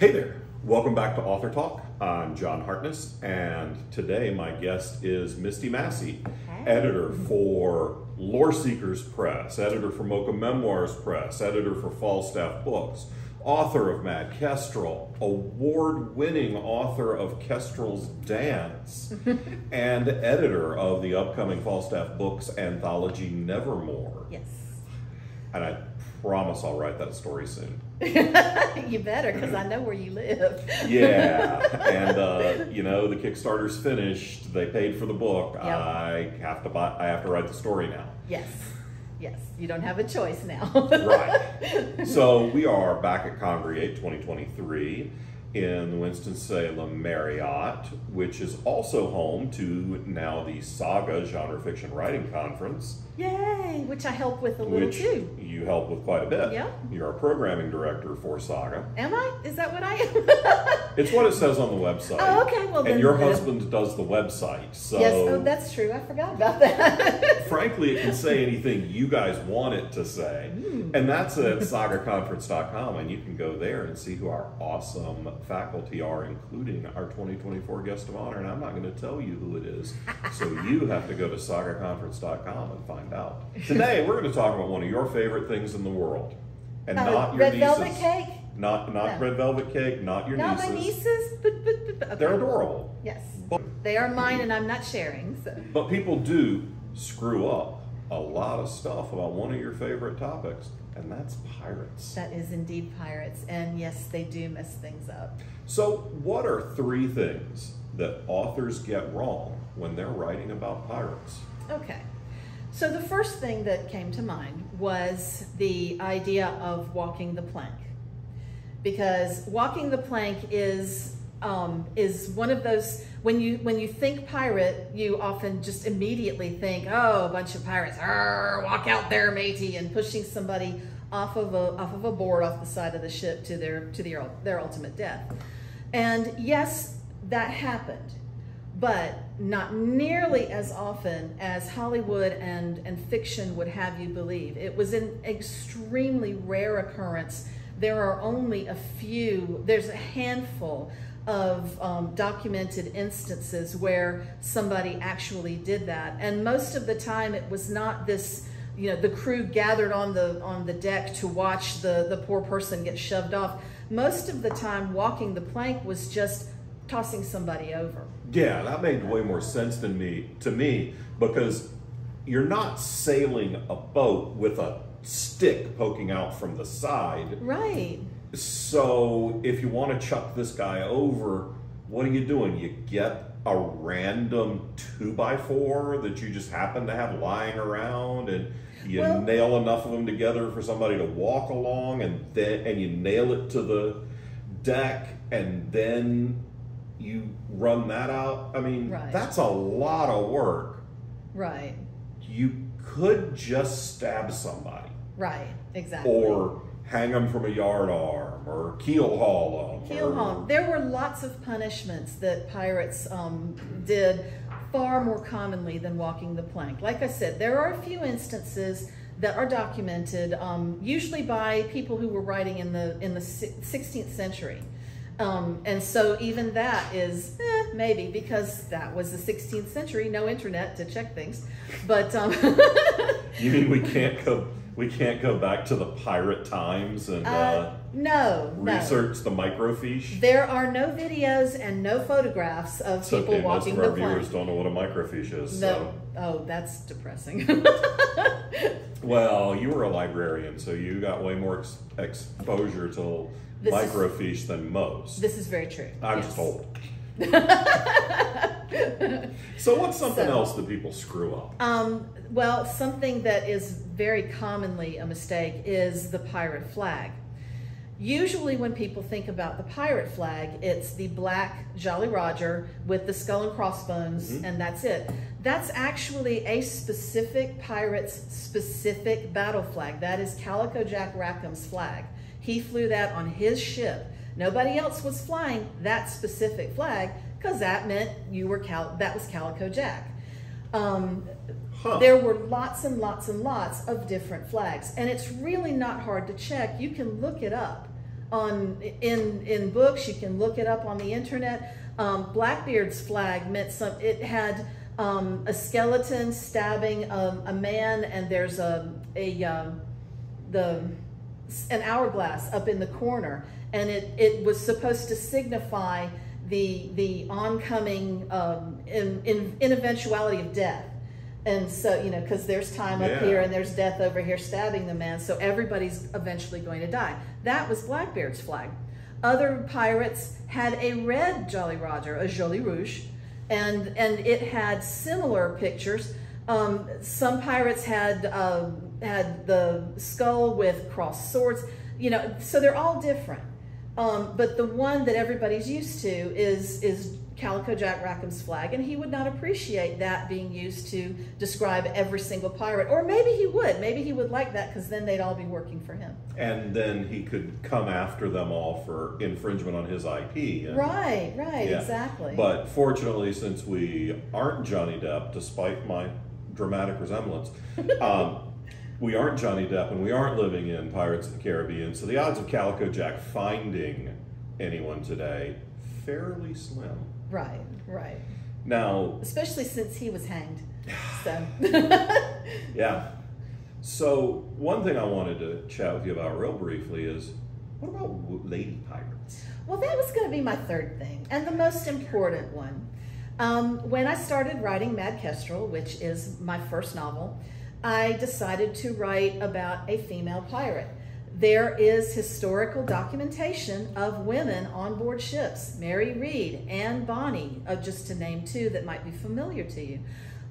Hey there, welcome back to Author Talk. I'm John Hartness, and today my guest is Misty Massey, editor for Lore Seekers Press, editor for Mocha Memoirs Press, editor for Falstaff Books, author of Mad Kestrel, award-winning author of Kestrel's Dance, and editor of the upcoming Falstaff Books anthology Nevermore. Yes. And I promise I'll write that story soon. You better, because I know where you live. Yeah, and you know, the Kickstarter's finished. They paid for the book. Yep. I have to write the story now. Yes, yes. You don't have a choice now. Right. So we are back at Congregate 2023 in the Winston-Salem Marriott, which is also home to now the Saga Genre Fiction Writing Conference. Yay! Which I help with a little too. You help with quite a bit. Yeah. You're a programming director for Saga. Am I? Is that what I am? It's what it says on the website. Oh, okay. Well, then. And your husband does the website. So yes. Oh, that's true. I forgot about that. frankly, it can say anything you guys want it to say. And that's at sagaconference.com, and you can go there and see who our awesome faculty are, including our 2024 guest of honor. And I'm not going to tell you who it is, so you have to go to sagaconference.com and find out. Today, we're going to talk about one of your favorite things in the world, and not your red nieces. velvet cake. Not No. red velvet cake. Not your Not nieces. my nieces. But okay. They're adorable. Yes. They are mine, and I'm not sharing. So. But people do screw up a lot of stuff about one of your favorite topics, and that's pirates. That is indeed pirates, and yes, they do mess things up. So what are 3 things that authors get wrong when they're writing about pirates? Okay. So the first thing that came to mind was the idea of walking the plank. Because walking the plank is one of those, when you think pirate, you often just immediately think, oh, a bunch of pirates, walk out there, matey, and pushing somebody off of a board off the side of the ship to their ultimate death. And yes, that happened, but not nearly as often as Hollywood and fiction would have you believe. It was an extremely rare occurrence. There are only there's a handful of documented instances where somebody actually did that. And most of the time it was not this, you know, the crew gathered on the deck to watch the poor person get shoved off. Most of the time walking the plank was just tossing somebody over. Yeah, that made way more sense to me, because you're not sailing a boat with a stick poking out from the side. Right. So if you want to chuck this guy over, what are you doing? You get a random 2x4 that you just happen to have lying around, and you nail enough of them together for somebody to walk along, and you nail it to the deck, and then you run that out. I mean, right. That's a lot of work. Right. You could just stab somebody. Right, exactly. Or hang them from a yard arm, or keel haul them. Keel haul. There were lots of punishments that pirates did far more commonly than walking the plank. Like I said, there are a few instances that are documented, usually by people who were writing in the 16th century. And so even that is maybe, because that was the 16th century, no internet to check things. But you mean we can't go back to the pirate times and research the microfiche? There are no videos and no photographs of people walking the plank. Most of our viewers don't know what a microfiche is. No. So. Oh, that's depressing. Well, you were a librarian, so you got way more exposure to microfiche than most. This is very true. I'm just told. So what's something else that people screw up? Well, something that is very commonly a mistake is the pirate flag. Usually when people think about the pirate flag, it's the black Jolly Roger with the skull and crossbones, and that's it. That's actually a specific pirate's specific battle flag. That is Calico Jack Rackham's flag. He flew that on his ship. Nobody else was flying that specific flag, because that meant that was Calico Jack. There were lots and lots and lots of different flags, and it's really not hard to check. You can look it up in books. You can look it up on the internet. Blackbeard's flag meant it had a skeleton stabbing a man, and there's an hourglass up in the corner, and it was supposed to signify the oncoming in eventuality of death. And so, you know, because there's time up here and there's death over here stabbing the man, so everybody's eventually going to die. That was Blackbeard's flag. Other pirates had a red Jolly Roger, a Jolly Rouge, and it had similar pictures. Some pirates had the skull with crossed swords, you know, so they're all different. But the one that everybody's used to is Calico Jack Rackham's flag, and he would not appreciate that being used to describe every single pirate. Or maybe he would. Maybe he would like that, because then they'd all be working for him. And then he could come after them all for infringement on his IP. And, right, exactly. But fortunately, since we aren't Johnny Depp, despite my dramatic resemblance, we aren't Johnny Depp and we aren't living in Pirates of the Caribbean, so the odds of Calico Jack finding anyone today, fairly slim. Right. Now, especially since he was hanged. So. Yeah. So one thing I wanted to chat with you about real briefly is, what about lady pirates? Well, that was going to be my third thing, and the most important one. When I started writing Mad Kestrel, which is my first novel, I decided to write about a female pirate. There is historical documentation of women on board ships. Mary Read, Anne Bonny, just to name two that might be familiar to you.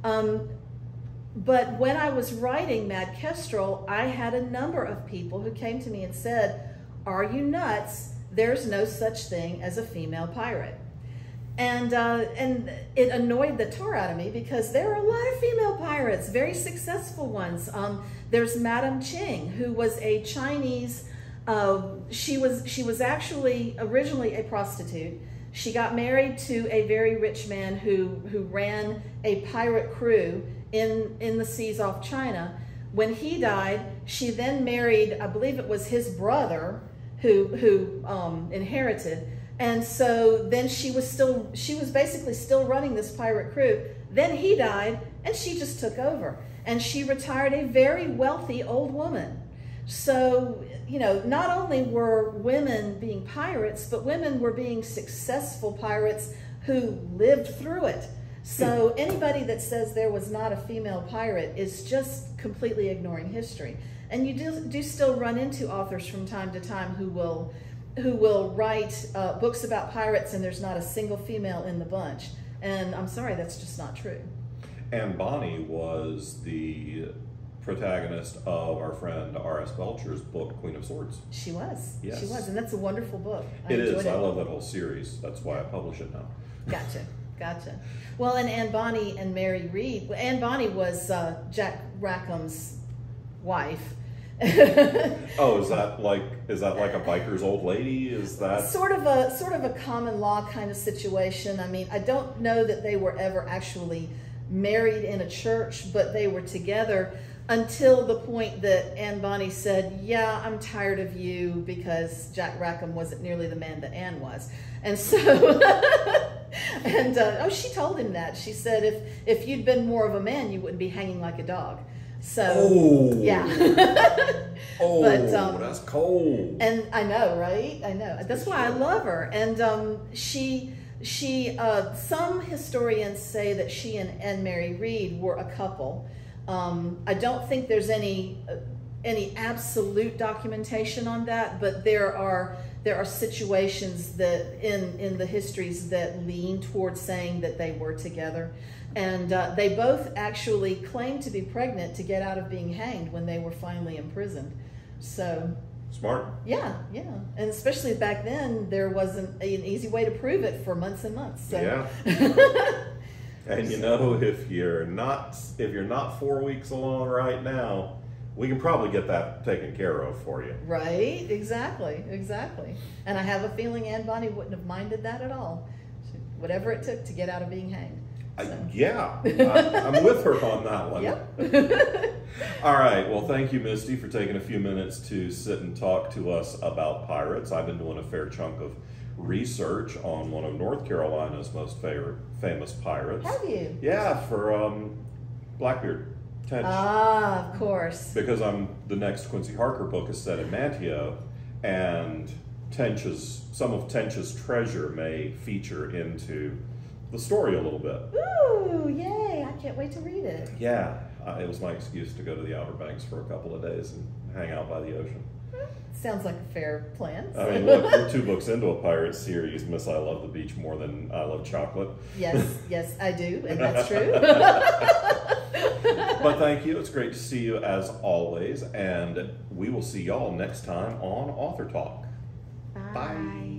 But when I was writing Mad Kestrel, I had a number of people who came to me and said, "Are you nuts? There's no such thing as a female pirate." And it annoyed the tar out of me, because there are a lot of female pirates, very successful ones. There's Madame Ching, who was a Chinese, she was actually originally a prostitute. She got married to a very rich man who ran a pirate crew in the seas off China. When he died, she then married, I believe it was his brother, who inherited. And so then she was basically still running this pirate crew. Then he died, and she just took over. And she retired a very wealthy old woman. So, you know, not only were women being pirates, but women were being successful pirates who lived through it. So anybody that says there was not a female pirate is just completely ignoring history. And you do still run into authors from time to time who will write books about pirates, and there's not a single female in the bunch. And I'm sorry, that's just not true. Anne Bonny was the protagonist of our friend R.S. Belcher's book, Queen of Swords. She was. Yes. She was, and that's a wonderful book. It is. I love that whole series. That's why I publish it now. Gotcha. Well, and Anne Bonny and Mary Read. Anne Bonny was Jack Rackham's wife. Oh, is that like a biker's old lady? Is that sort of a common law kind of situation? I mean, I don't know that they were ever actually married in a church, but they were together until the point that Anne Bonny said, "Yeah, I'm tired of you," because Jack Rackham wasn't nearly the man that Anne was. And so and she told him that. She said, if you'd been more of a man, you wouldn't be hanging like a dog. So, yeah. But, that's cold. And I know, right? I know. That's why I love her. And some historians say that she and Mary Read were a couple. I don't think there's any absolute documentation on that, but there are situations that in the histories that lean towards saying that they were together. And they both actually claimed to be pregnant to get out of being hanged when they were finally imprisoned. So smart. Yeah. And especially back then, there wasn't an easy way to prove it for months and months. So. Yeah. And you know, if you're not 4 weeks along right now, we can probably get that taken care of for you. Right, exactly. And I have a feeling Anne Bonny wouldn't have minded that at all. Whatever it took to get out of being hanged. Yeah, I'm with her on that one. Yep. All right, well, thank you, Misty, for taking a few minutes to sit and talk to us about pirates. I've been doing a fair chunk of research on one of North Carolina's most famous pirates. Have you? Yeah, for Blackbeard, Tench. Ah, of course. Because the next Quincy Harker book is set in Manteo, and some of Tench's treasure may feature into the story a little bit. Ooh, yay! I can't wait to read it. Yeah, it was my excuse to go to the Outer Banks for a couple of days and hang out by the ocean. Sounds like a fair plan. I mean, look, we're 2 books into a pirate series. Miss I Love the Beach more than I love chocolate. Yes, I do, and that's true. But thank you. It's great to see you as always, and we will see y'all next time on Author Talk. Bye.